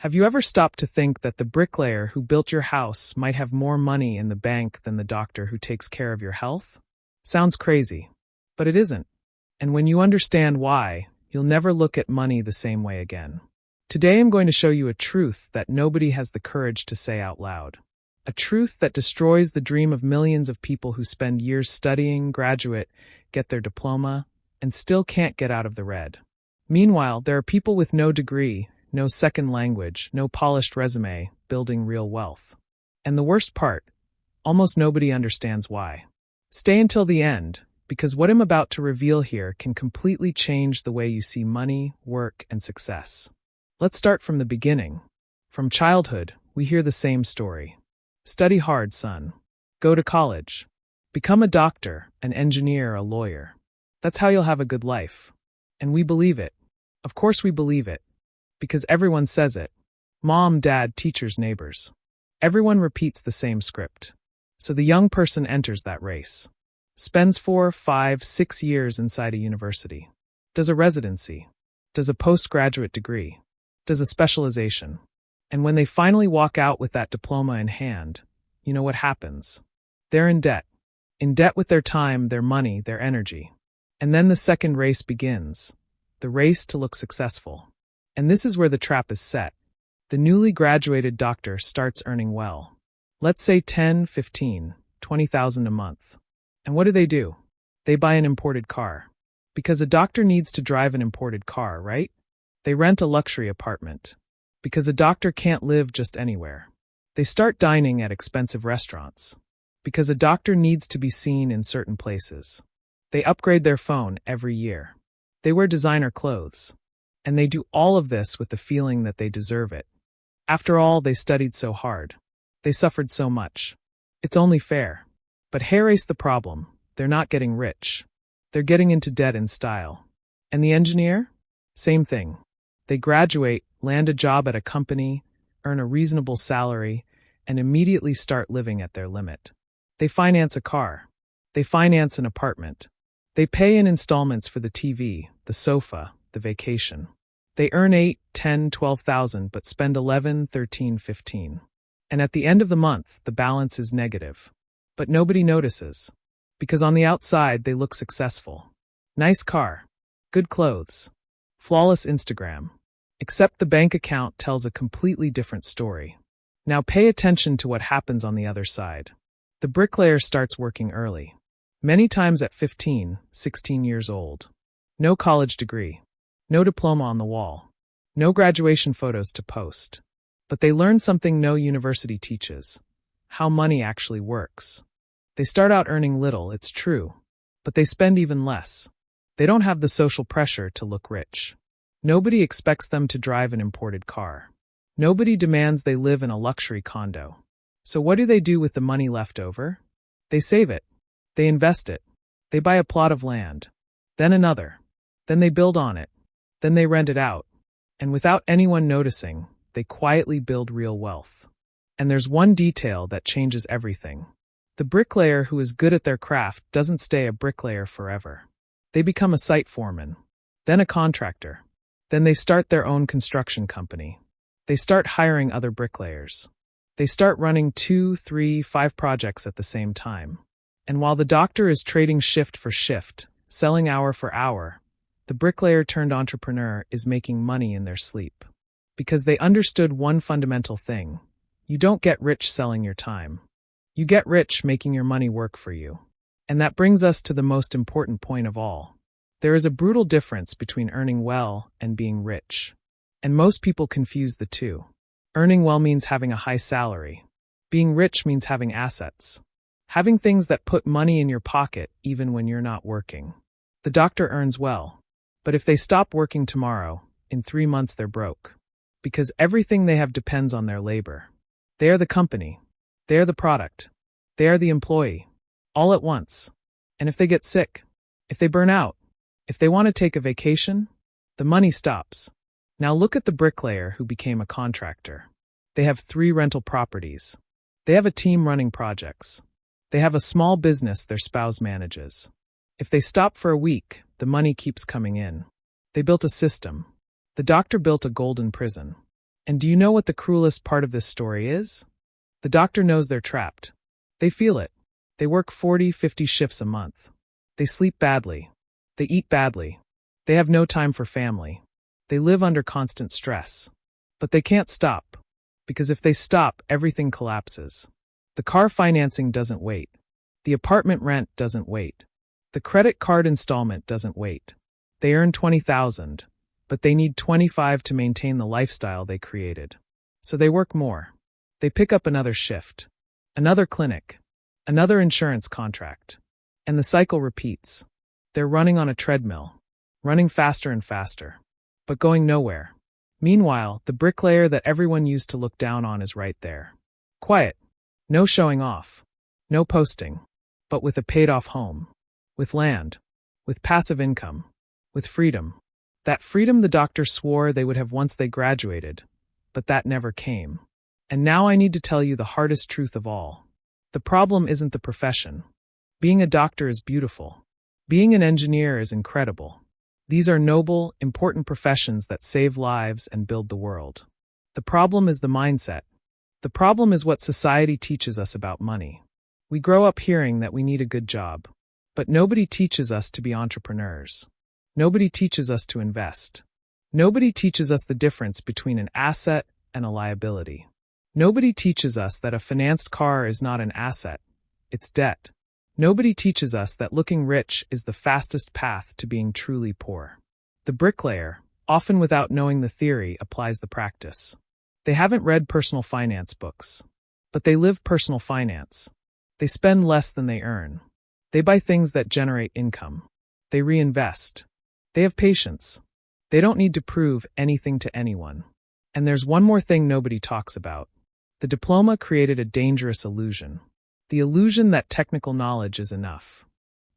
Have you ever stopped to think that the bricklayer who built your house might have more money in the bank than the doctor who takes care of your health? Sounds crazy, but it isn't. And when you understand why, you'll never look at money the same way again. Today I'm going to show you a truth that nobody has the courage to say out loud. A truth that destroys the dream of millions of people who spend years studying, graduate, get their diploma, and still can't get out of the red. Meanwhile, there are people with no degree, no second language, no polished resume, building real wealth. And the worst part, almost nobody understands why. Stay until the end, because what I'm about to reveal here can completely change the way you see money, work, and success. Let's start from the beginning. From childhood, we hear the same story. Study hard, son. Go to college. Become a doctor, an engineer, a lawyer. That's how you'll have a good life. And we believe it. Of course we believe it. Because everyone says it. Mom, dad, teachers, neighbors. Everyone repeats the same script. So the young person enters that race. Spends 4, 5, 6 years inside a university. Does a residency. Does a postgraduate degree. Does a specialization. And when they finally walk out with that diploma in hand, you know what happens? They're in debt. In debt with their time, their money, their energy. And then the second race begins. The race to look successful. And this is where the trap is set. The newly graduated doctor starts earning well. Let's say 10, 15, 20,000 a month. And what do? They buy an imported car. Because a doctor needs to drive an imported car, right? They rent a luxury apartment. Because a doctor can't live just anywhere. They start dining at expensive restaurants. Because a doctor needs to be seen in certain places. They upgrade their phone every year. They wear designer clothes. And they do all of this with the feeling that they deserve it. After all, they studied so hard. They suffered so much. It's only fair. But here's the problem. They're not getting rich. They're getting into debt in style. And the engineer? Same thing. They graduate, land a job at a company, earn a reasonable salary, and immediately start living at their limit. They finance a car. They finance an apartment. They pay in installments for the TV, the sofa, the vacation. They earn 8, 10, 12,000 but spend 11, 13, 15. And at the end of the month, the balance is negative. But nobody notices. Because on the outside, they look successful. Nice car. Good clothes. Flawless Instagram. Except the bank account tells a completely different story. Now pay attention to what happens on the other side. The bricklayer starts working early. Many times at 15, 16 years old. No college degree. No diploma on the wall. No graduation photos to post. But they learn something no university teaches. How money actually works. They start out earning little, it's true. But they spend even less. They don't have the social pressure to look rich. Nobody expects them to drive an imported car. Nobody demands they live in a luxury condo. So what do they do with the money left over? They save it. They invest it. They buy a plot of land. Then another. Then they build on it. Then they rent it out. And without anyone noticing, they quietly build real wealth. And there's one detail that changes everything. The bricklayer who is good at their craft doesn't stay a bricklayer forever. They become a site foreman. Then a contractor. Then they start their own construction company. They start hiring other bricklayers. They start running 2, 3, 5 projects at the same time. And while the doctor is trading shift for shift, selling hour for hour, the bricklayer turned entrepreneur is making money in their sleep. Because they understood one fundamental thing. You don't get rich selling your time. You get rich making your money work for you. And that brings us to the most important point of all. There is a brutal difference between earning well and being rich. And most people confuse the two. Earning well means having a high salary. Being rich means having assets. Having things that put money in your pocket even when you're not working. The doctor earns well. But if they stop working tomorrow, in 3 months they're broke. Because everything they have depends on their labor. They are the company. They are the product. They are the employee. All at once. And if they get sick, if they burn out, if they want to take a vacation, the money stops. Now look at the bricklayer who became a contractor. They have 3 rental properties. They have a team running projects. They have a small business their spouse manages. If they stop for a week, the money keeps coming in. They built a system. The doctor built a golden prison. And do you know what the cruelest part of this story is? The doctor knows they're trapped. They feel it. They work 40, 50 shifts a month. They sleep badly. They eat badly. They have no time for family. They live under constant stress. But they can't stop. Because if they stop, everything collapses. The car financing doesn't wait. The apartment rent doesn't wait. The credit card installment doesn't wait. They earn $20,000, but they need $25,000 to maintain the lifestyle they created. So they work more. They pick up another shift, another clinic, another insurance contract. And the cycle repeats. They're running on a treadmill, running faster and faster, but going nowhere. Meanwhile, the bricklayer that everyone used to look down on is right there. Quiet. No showing off. No posting. But with a paid-off home. With land. With passive income. With freedom. That freedom the doctor swore they would have once they graduated. But that never came. And now I need to tell you the hardest truth of all. The problem isn't the profession. Being a doctor is beautiful. Being an engineer is incredible. These are noble, important professions that save lives and build the world. The problem is the mindset. The problem is what society teaches us about money. We grow up hearing that we need a good job. But nobody teaches us to be entrepreneurs. Nobody teaches us to invest. Nobody teaches us the difference between an asset and a liability. Nobody teaches us that a financed car is not an asset, it's debt. Nobody teaches us that looking rich is the fastest path to being truly poor. The bricklayer, often without knowing the theory, applies the practice. They haven't read personal finance books, but they live personal finance. They spend less than they earn. They buy things that generate income. They reinvest. They have patience. They don't need to prove anything to anyone. And there's one more thing nobody talks about. The diploma created a dangerous illusion. The illusion that technical knowledge is enough.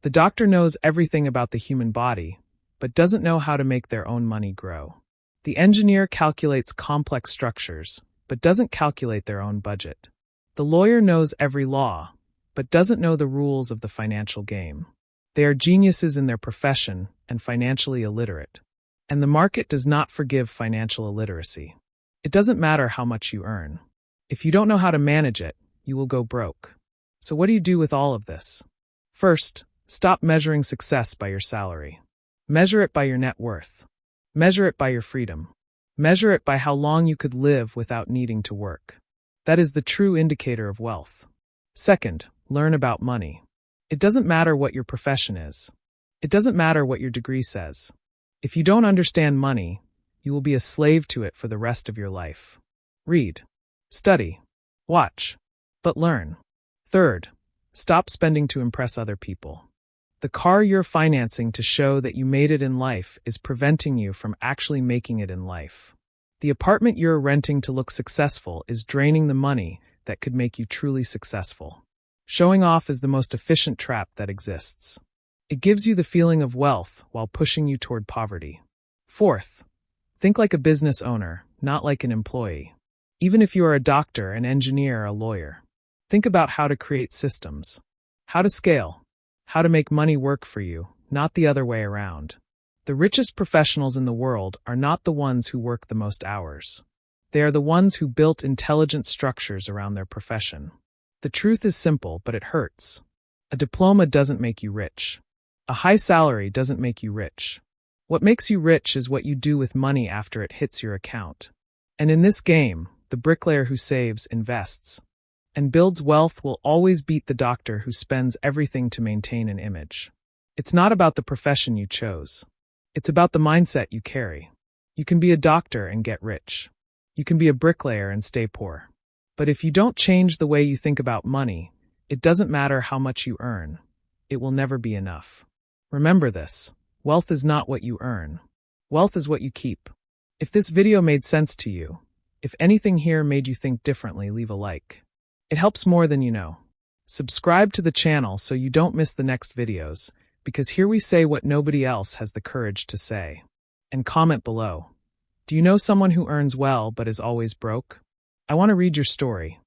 The doctor knows everything about the human body, but doesn't know how to make their own money grow. The engineer calculates complex structures, but doesn't calculate their own budget. The lawyer knows every law, but doesn't know the rules of the financial game. They are geniuses in their profession and financially illiterate. And the market does not forgive financial illiteracy. It doesn't matter how much you earn. If you don't know how to manage it, you will go broke. So what do you do with all of this? First, stop measuring success by your salary. Measure it by your net worth. Measure it by your freedom. Measure it by how long you could live without needing to work. That is the true indicator of wealth. Second, learn about money. It doesn't matter what your profession is. It doesn't matter what your degree says. If you don't understand money, you will be a slave to it for the rest of your life. Read. Study. Watch. But learn. Third, stop spending to impress other people. The car you're financing to show that you made it in life is preventing you from actually making it in life. The apartment you're renting to look successful is draining the money that could make you truly successful. Showing off is the most efficient trap that exists. It gives you the feeling of wealth while pushing you toward poverty. Fourth, think like a business owner, not like an employee. Even if you are a doctor, an engineer, a lawyer. Think about how to create systems, how to scale, how to make money work for you, not the other way around. The richest professionals in the world are not the ones who work the most hours. They are the ones who built intelligent structures around their profession. The truth is simple, but it hurts. A diploma doesn't make you rich. A high salary doesn't make you rich. What makes you rich is what you do with money after it hits your account. And in this game, the bricklayer who saves invests and builds wealth will always beat the doctor who spends everything to maintain an image. It's not about the profession you chose. It's about the mindset you carry. You can be a doctor and get rich. You can be a bricklayer and stay poor. But if you don't change the way you think about money, it doesn't matter how much you earn. It will never be enough. Remember this. Wealth is not what you earn. Wealth is what you keep. If this video made sense to you, if anything here made you think differently, leave a like. It helps more than you know. Subscribe to the channel so you don't miss the next videos, because here we say what nobody else has the courage to say. And comment below. Do you know someone who earns well but is always broke? I want to read your story.